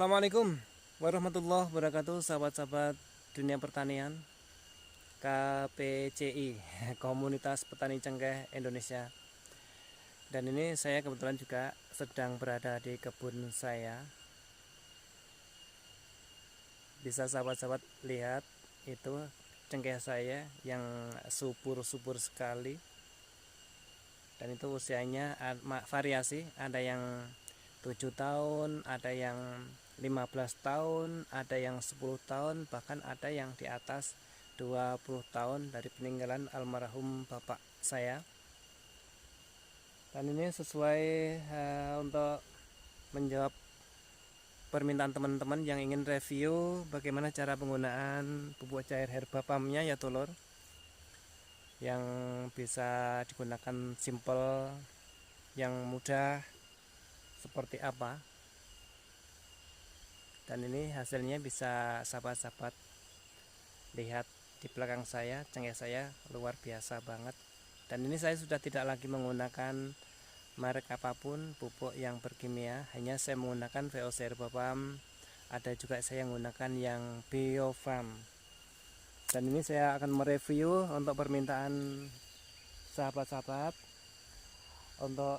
Assalamualaikum warahmatullahi wabarakatuh, sahabat-sahabat dunia pertanian KPCI, Komunitas Petani Cengkeh Indonesia. Dan ini saya kebetulan juga sedang berada di kebun saya. Bisa sahabat-sahabat lihat itu cengkeh saya yang subur-subur sekali. Dan itu usianya variasi, ada yang 7 tahun, ada yang 15 tahun, ada yang 10 tahun, bahkan ada yang di atas 20 tahun dari peninggalan almarhum bapak saya. Dan ini sesuai untuk menjawab permintaan teman-teman yang ingin review bagaimana cara penggunaan pupuk cair herbapamnya ya Tulur, yang bisa digunakan simple, yang mudah seperti apa. Dan ini hasilnya bisa sahabat-sahabat lihat di belakang saya, cengkeh saya luar biasa banget. Dan ini saya sudah tidak lagi menggunakan merek apapun pupuk yang berkimia, hanya saya menggunakan VOC Herbapam. Ada juga saya menggunakan yang Biofarm. Dan ini saya akan mereview untuk permintaan sahabat-sahabat. Untuk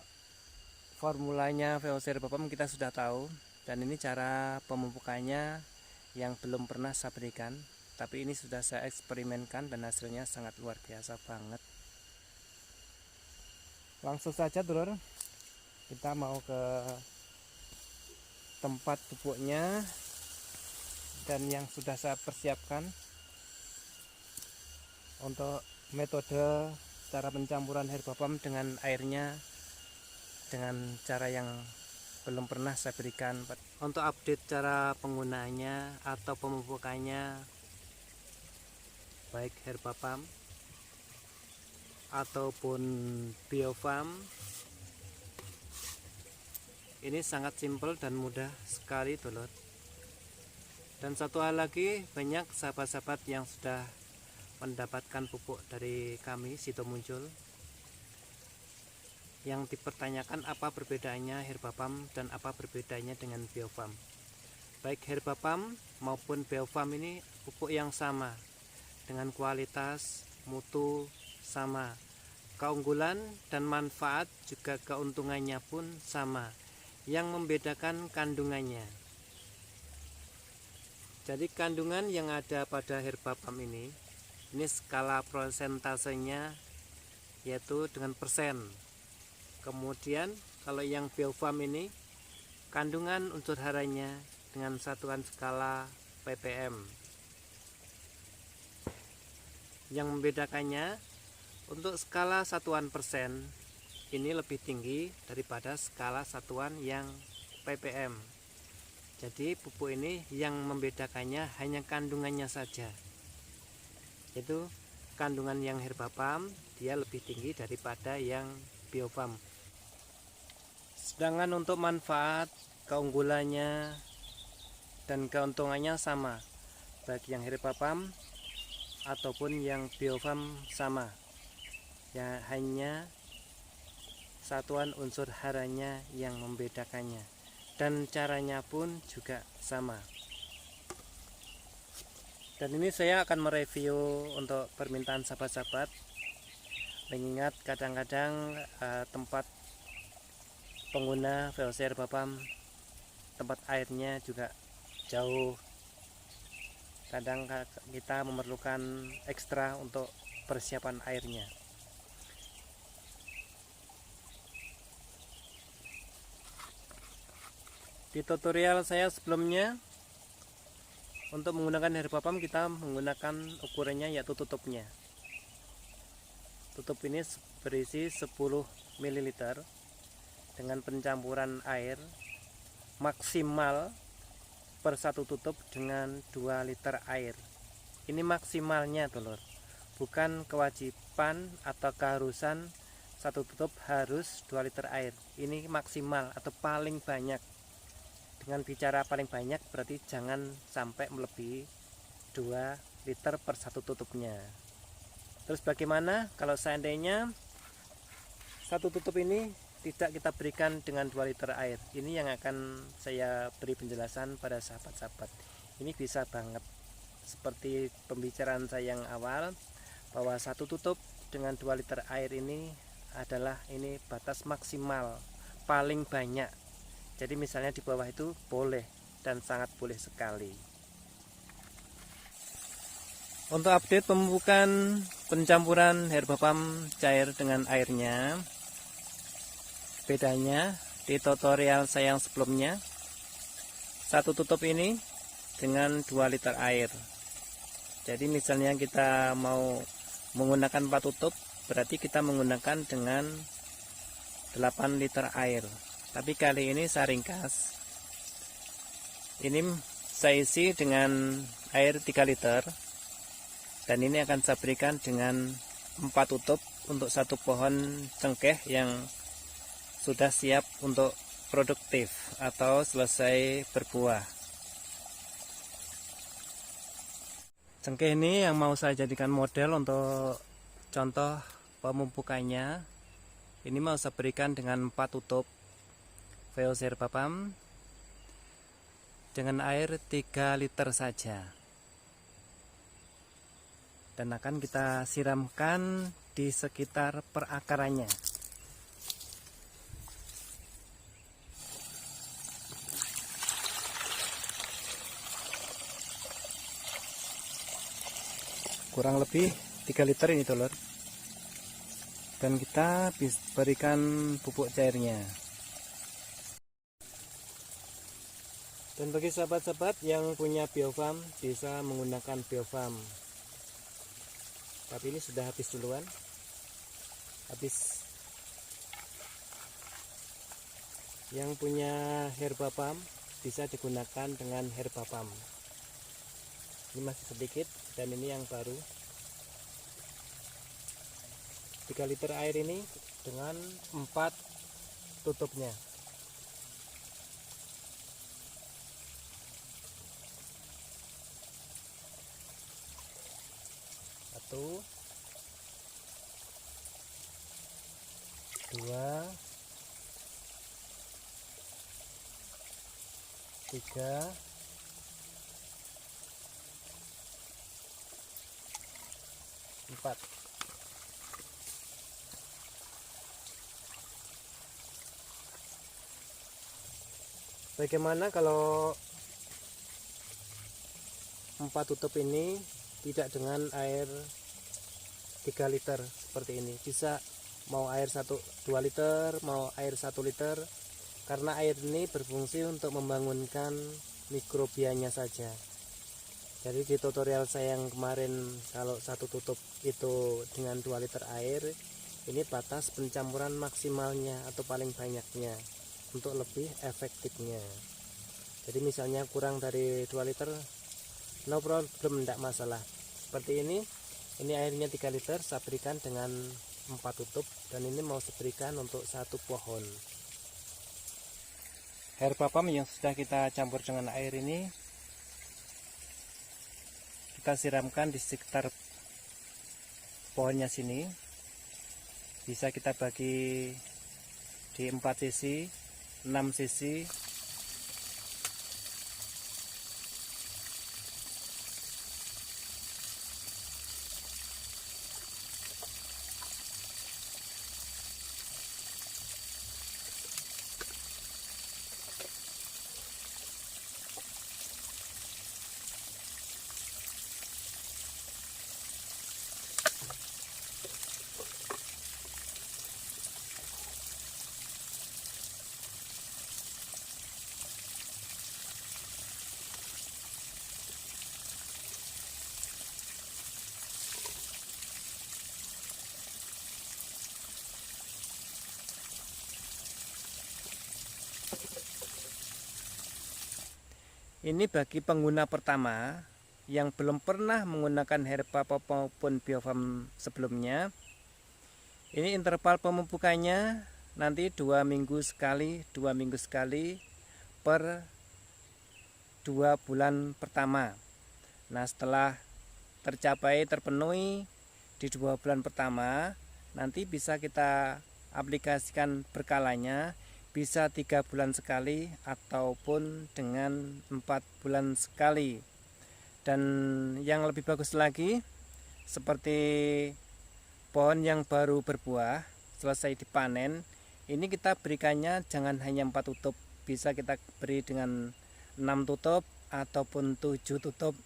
formulanya VOC Herbapam kita sudah tahu, dan ini cara pemupukannya yang belum pernah saya berikan, tapi ini sudah saya eksperimenkan dan hasilnya sangat luar biasa banget. Langsung saja Dulur, kita mau ke tempat pupuknya dan yang sudah saya persiapkan. Untuk metode cara pencampuran herbapam dengan airnya dengan cara yang belum pernah saya berikan. Untuk update cara penggunaannya atau pemupukannya, baik herbapam ataupun Biofarm, ini sangat simpel dan mudah sekali Dulur. Dan satu hal lagi, banyak sahabat-sahabat yang sudah mendapatkan pupuk dari kami Sito Muncul yang dipertanyakan apa perbedaannya herbapam dan apa perbedaannya dengan Biofarm. Baik herbapam maupun Biofarm ini pupuk yang sama, dengan kualitas mutu sama, keunggulan dan manfaat juga keuntungannya pun sama. Yang membedakan kandungannya. Jadi kandungan yang ada pada herbapam ini skala prosentasenya yaitu dengan persen. Kemudian kalau yang Biofarm ini kandungan unsur haranya dengan satuan skala ppm. Yang membedakannya, untuk skala satuan persen ini lebih tinggi daripada skala satuan yang ppm. Jadi pupuk ini yang membedakannya hanya kandungannya saja. Itu kandungan yang herbapam dia lebih tinggi daripada yang Biofarm. Sedangkan untuk manfaat, keunggulannya dan keuntungannya sama, baik yang herbapam ataupun yang Biofarm sama. Ya, hanya satuan unsur haranya yang membedakannya, dan caranya pun juga sama. Dan ini saya akan mereview untuk permintaan sahabat-sahabat, mengingat kadang-kadang tempat pengguna VOC Herbapam tempat airnya juga jauh, kadang kita memerlukan ekstra untuk persiapan airnya. Di tutorial saya sebelumnya untuk menggunakan herbapam kita menggunakan ukurannya yaitu tutupnya. Tutup ini berisi 10 ml dengan pencampuran air maksimal per satu tutup dengan 2 liter air. Ini maksimalnya Dulur, bukan kewajiban atau keharusan satu tutup harus 2 liter air. Ini maksimal atau paling banyak. Dengan bicara paling banyak berarti jangan sampai melebihi 2 liter per satu tutupnya. Terus bagaimana kalau seandainya satu tutup ini tidak kita berikan dengan 2 liter air. Ini yang akan saya beri penjelasan pada sahabat-sahabat. Ini bisa banget seperti pembicaraan saya yang awal, bahwa 1 tutup dengan 2 liter air ini adalah ini batas maksimal paling banyak. Jadi misalnya di bawah itu boleh dan sangat boleh sekali. Untuk update pemupukan pencampuran herbapam cair dengan airnya, bedanya di tutorial saya yang sebelumnya, 1 tutup ini dengan 2 liter air. Jadi misalnya kita mau menggunakan 4 tutup, berarti kita menggunakan dengan 8 liter air. Tapi kali ini saya ringkas. Ini saya isi dengan air 3 liter. Dan ini akan saya berikan dengan 4 tutup untuk 1 pohon cengkeh yang sudah siap untuk produktif atau selesai berbuah. Cengkeh ini yang mau saya jadikan model untuk contoh pemupukannya. Ini mau saya berikan dengan 4 tutup VOC herbapam dengan air 3 liter saja. Dan akan kita siramkan di sekitar perakarannya. Kurang lebih 3 liter ini dulur. Dan kita berikan pupuk cairnya. Dan bagi sahabat-sahabat yang punya biofarm bisa menggunakan biofarm. Tapi ini sudah habis duluan. Habis. Yang punya herbapam bisa digunakan dengan herbapam. Ini masih sedikit dan ini yang baru. 3 liter air ini dengan 4 tutupnya. Satu, 2, 3, 4. Bagaimana kalau 4 tutup ini tidak dengan air 3 liter seperti ini? Bisa mau air 2 liter, mau air 1 liter, karena air ini berfungsi untuk membangunkan mikrobianya saja. Jadi di tutorial saya yang kemarin, kalau 1 tutup itu dengan 2 liter air, ini batas pencampuran maksimalnya atau paling banyaknya untuk lebih efektifnya. Jadi misalnya kurang dari 2 liter, no problem, tidak masalah. Seperti ini airnya 3 liter, saya berikan dengan 4 tutup, dan ini mau saya berikan untuk 1 pohon. Herbapam yang sudah kita campur dengan air ini kita siramkan di sekitar pohonnya sini. Bisa kita bagi di 4 sisi, 6 sisi. Ini bagi pengguna pertama yang belum pernah menggunakan herbapam maupun biofarm sebelumnya. Ini interval pemupukannya nanti 2 minggu sekali, 2 minggu sekali per 2 bulan pertama. Nah, setelah terpenuhi di 2 bulan pertama, nanti bisa kita aplikasikan berkalanya, bisa 3 bulan sekali ataupun dengan 4 bulan sekali. Dan yang lebih bagus lagi, seperti pohon yang baru berbuah selesai dipanen, ini kita berikannya jangan hanya 4 tutup, bisa kita beri dengan 6 tutup ataupun 7 tutup.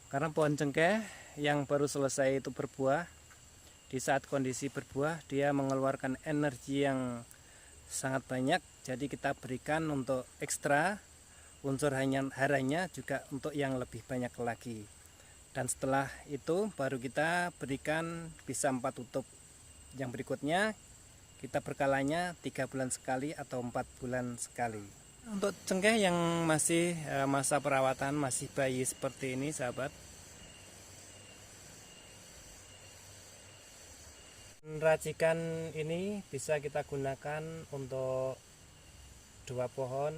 Karena pohon cengkeh yang baru selesai itu berbuah, di saat kondisi berbuah dia mengeluarkan energi yang sangat banyak, jadi kita berikan untuk ekstra unsur haranya juga untuk yang lebih banyak lagi. Dan setelah itu baru kita berikan bisa 4 tutup. Yang berikutnya kita berkalanya 3 bulan sekali atau 4 bulan sekali. Untuk cengkeh yang masih masa perawatan, masih bayi seperti ini sahabat, racikan ini bisa kita gunakan untuk 2 pohon,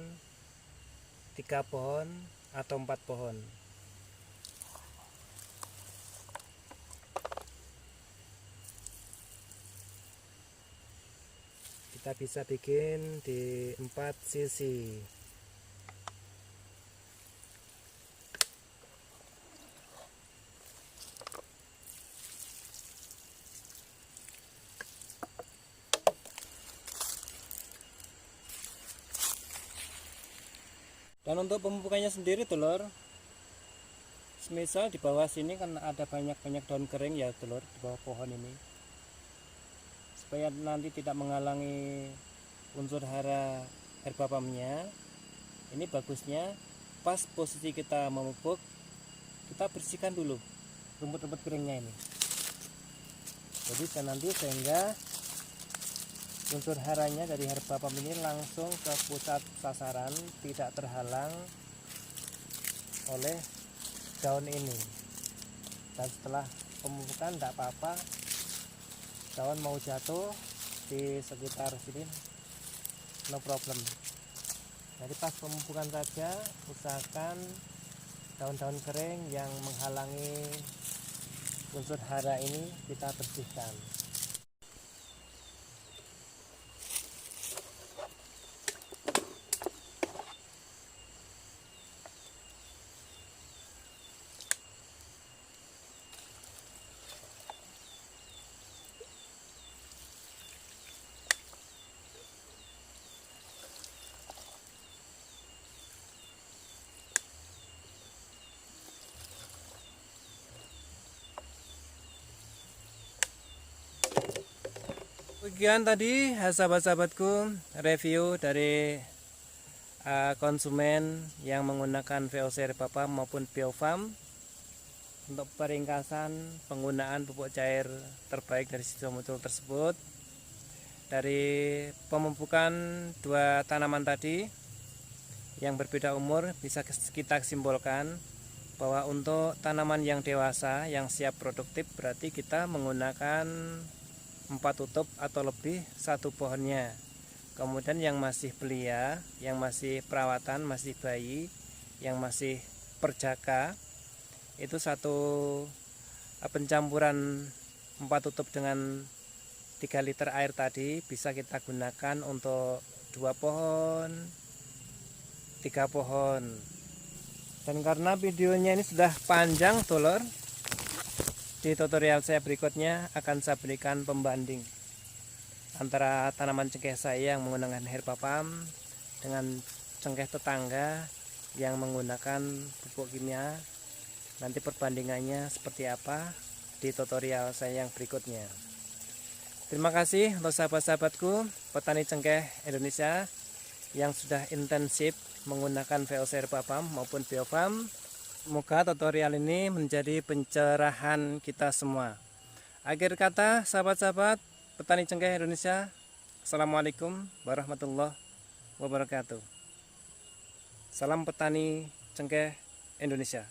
3 pohon, atau 4 pohon. Kita bisa bikin di 4 sisi. Dan untuk pemupukannya sendiri telur, semisal di bawah sini kan ada banyak daun kering ya telur, di bawah pohon ini, supaya nanti tidak menghalangi unsur hara herba pamnya. Ini bagusnya pas posisi kita memupuk, kita bersihkan dulu rumput-rumput keringnya ini, jadi nanti sehingga unsur haranya dari herba pam ini langsung ke pusat sasaran, tidak terhalang oleh daun ini. Dan setelah pemupukan tidak apa-apa, daun mau jatuh di sekitar sini no problem. Jadi pas pemupukan saja usahakan daun-daun kering yang menghalangi unsur hara ini kita bersihkan. Sekian tadi sahabat-sahabatku review dari konsumen yang menggunakan VOC Herba Pam maupun Biofarm untuk peringkasan penggunaan pupuk cair terbaik dari Sidomulyo tersebut. Dari pemupukan 2 tanaman tadi yang berbeda umur, bisa kita simpulkan bahwa untuk tanaman yang dewasa yang siap produktif berarti kita menggunakan 4 tutup atau lebih 1 pohonnya. Kemudian yang masih belia, yang masih perawatan, masih bayi, yang masih perjaka, itu 1 pencampuran 4 tutup dengan 3 liter air tadi bisa kita gunakan untuk 2 pohon, 3 pohon. Dan karena videonya ini sudah panjang telur, di tutorial saya berikutnya akan saya berikan pembanding antara tanaman cengkeh saya yang menggunakan herba pam dengan cengkeh tetangga yang menggunakan pupuk kimia. Nanti perbandingannya seperti apa di tutorial saya yang berikutnya. Terima kasih untuk sahabat-sahabatku petani cengkeh Indonesia yang sudah intensif menggunakan VOC Herba Pam maupun Biofarm. Semoga tutorial ini menjadi pencerahan kita semua. Akhir kata sahabat-sahabat petani cengkeh Indonesia, Assalamualaikum warahmatullahi wabarakatuh. Salam petani cengkeh Indonesia.